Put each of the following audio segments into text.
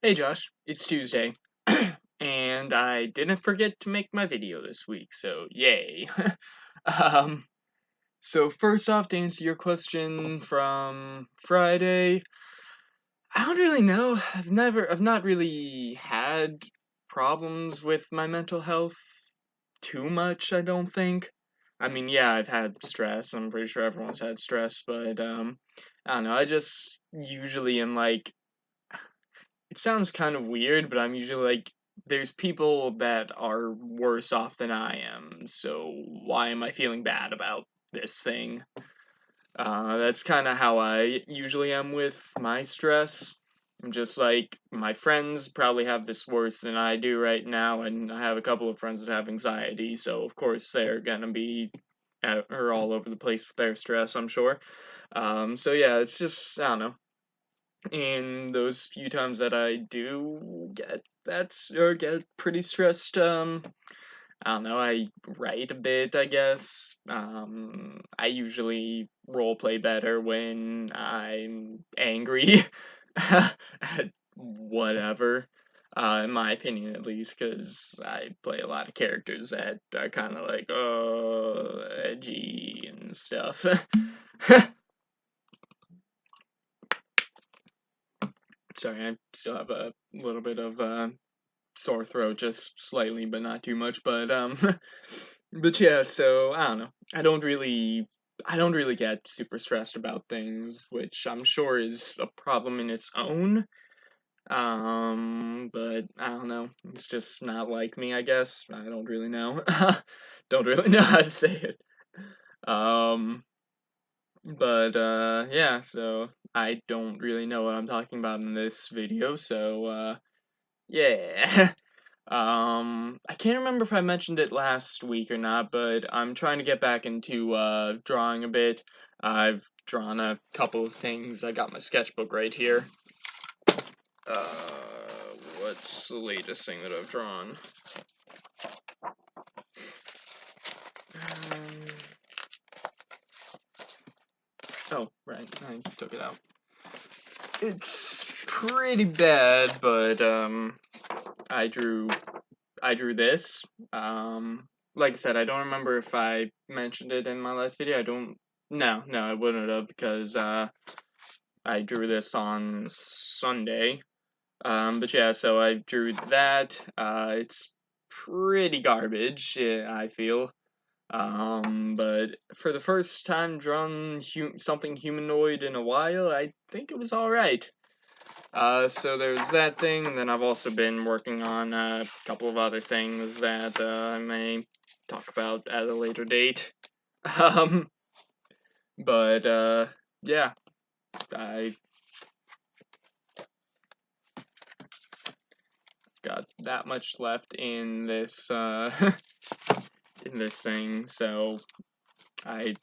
Hey Josh, it's Tuesday, and I didn't forget to make my video this week, so yay. um, so first off, to answer your question from Friday, I don't really know. I've not really had problems with my mental health too much, I don't think. I mean, yeah, I've had stress. I'm pretty sure everyone's had stress, but, I don't know, I just usually am like, it sounds kind of weird, but I'm usually like, there's people that are worse off than I am, so why am I feeling bad about this thing? That's kind of how I usually am with my stress. I'm just like, my friends probably have this worse than I do right now, and I have a couple of friends that have anxiety, so of course they're gonna be or all over the place with their stress, I'm sure. So yeah, it's just, I don't know, in those few times that I do get that or get pretty stressed, I don't know, I write a bit, I guess. I usually role play better when I'm angry at whatever. In my opinion, at least, because I play a lot of characters that are kind of like, oh, edgy and stuff. Sorry, I still have a little bit of sore throat, just slightly, but not too much. But but yeah. So I don't know. I don't really get super stressed about things, which I'm sure is a problem in its own. But I don't know. It's just not like me, I guess. I don't really know. Don't really know how to say it. Um, but yeah. So I don't really know what I'm talking about in this video. So yeah. I can't remember if I mentioned it last week or not, but I'm trying to get back into drawing a bit. I've drawn a couple of things. I got my sketchbook right here. What's the latest thing that I've drawn? Um, oh, right, I took it out. It's pretty bad, but I drew this. Like I said, I don't remember if I mentioned it in my last video. I don't. No, I wouldn't have because I drew this on Sunday. But yeah, so I drew that. It's pretty garbage, I feel. But for the first time drawing something humanoid in a while, I think it was all right. So there's that thing, and then I've also been working on a couple of other things that I may talk about at a later date. Um, but yeah, I got that much left in this in this thing, so I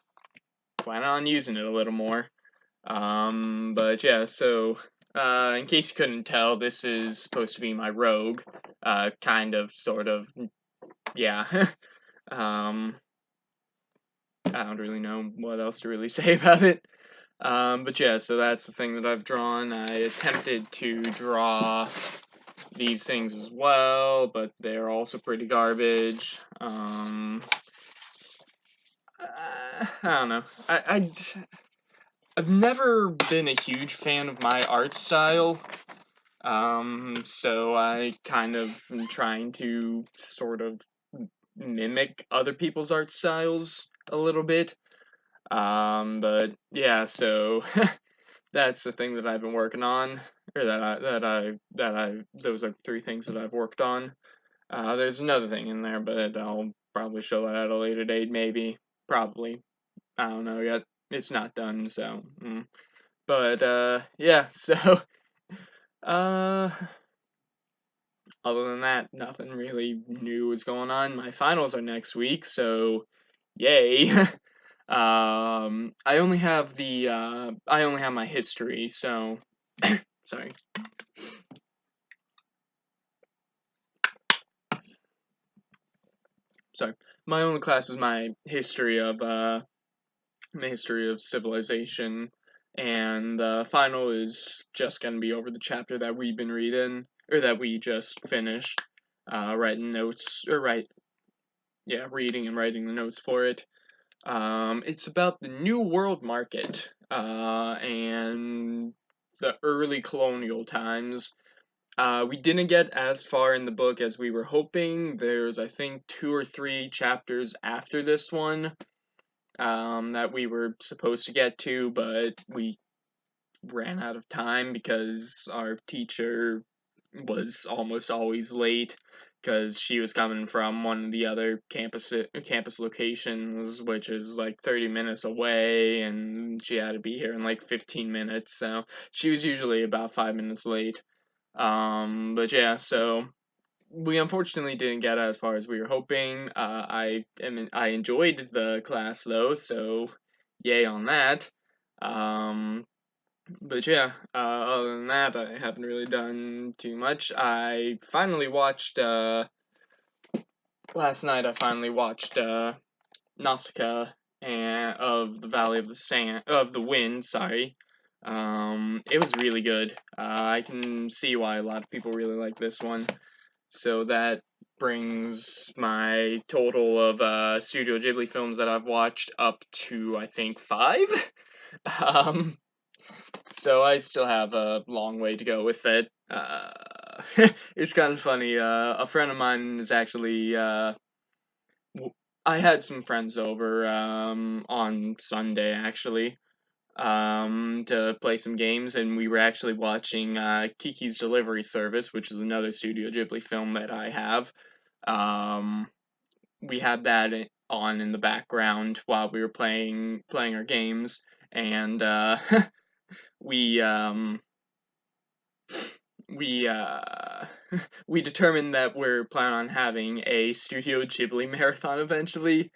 plan on using it a little more. But yeah, so in case you couldn't tell, this is supposed to be my rogue, kind of, sort of, yeah. um, I don't really know what else to really say about it. But yeah, so that's the thing that I've drawn. I attempted to draw these things as well, but they're also pretty garbage. I don't know. I've never been a huge fan of my art style. So I kind of am trying to sort of mimic other people's art styles a little bit. But yeah, so that's the thing that I've been working on, or those are three things that I've worked on. There's another thing in there, but I'll probably show that at a later date, maybe, probably. I don't know yet. It's not done, so. But yeah, so uh, other than that, nothing really new is going on. My finals are next week, so yay. I only have my history, so sorry. Sorry. My only class is my history of civilization. and the final is just gonna be over the chapter that we've been reading, or that we just finished, writing notes, or reading and writing the notes for it. It's about the New World Market, and the early colonial times. We didn't get as far in the book as we were hoping. There's, I think, 2 or 3 chapters after this one, that we were supposed to get to, but we ran out of time because our teacher was almost always late because she was coming from one of the other campus locations, which is like 30 minutes away, and she had to be here in like 15 minutes, so she was usually about 5 minutes late. But yeah, so we unfortunately didn't get as far as we were hoping. I enjoyed the class though, so yay on that. Um, but yeah, other than that, I haven't really done too much. I finally watched, last night I finally watched, Nausicaa and of the Valley of the Wind, sorry. It was really good. I can see why a lot of people really like this one. So that brings my total of, Studio Ghibli films that I've watched up to, I think, 5? Um, so I still have a long way to go with it. It's kind of funny. A friend of mine is actually. I had some friends over on Sunday actually to play some games, and we were actually watching Kiki's Delivery Service, which is another Studio Ghibli film that I have. Um, we had that on in the background while we were playing our games, and we we we determined that we're planning on having a Studio Ghibli marathon eventually.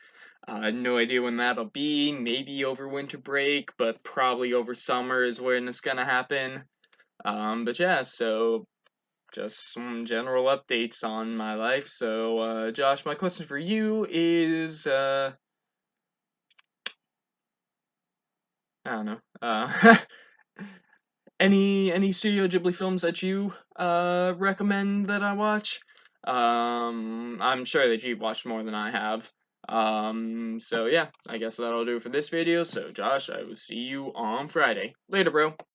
No idea when that'll be. Maybe over winter break, but probably over summer is when it's gonna happen. But yeah, so just some general updates on my life. So, Josh, my question for you is, I don't know. Any Studio Ghibli films that you recommend that I watch? I'm sure that you've watched more than I have. So yeah, I guess that'll do it for this video. So Josh, I will see you on Friday. Later, bro.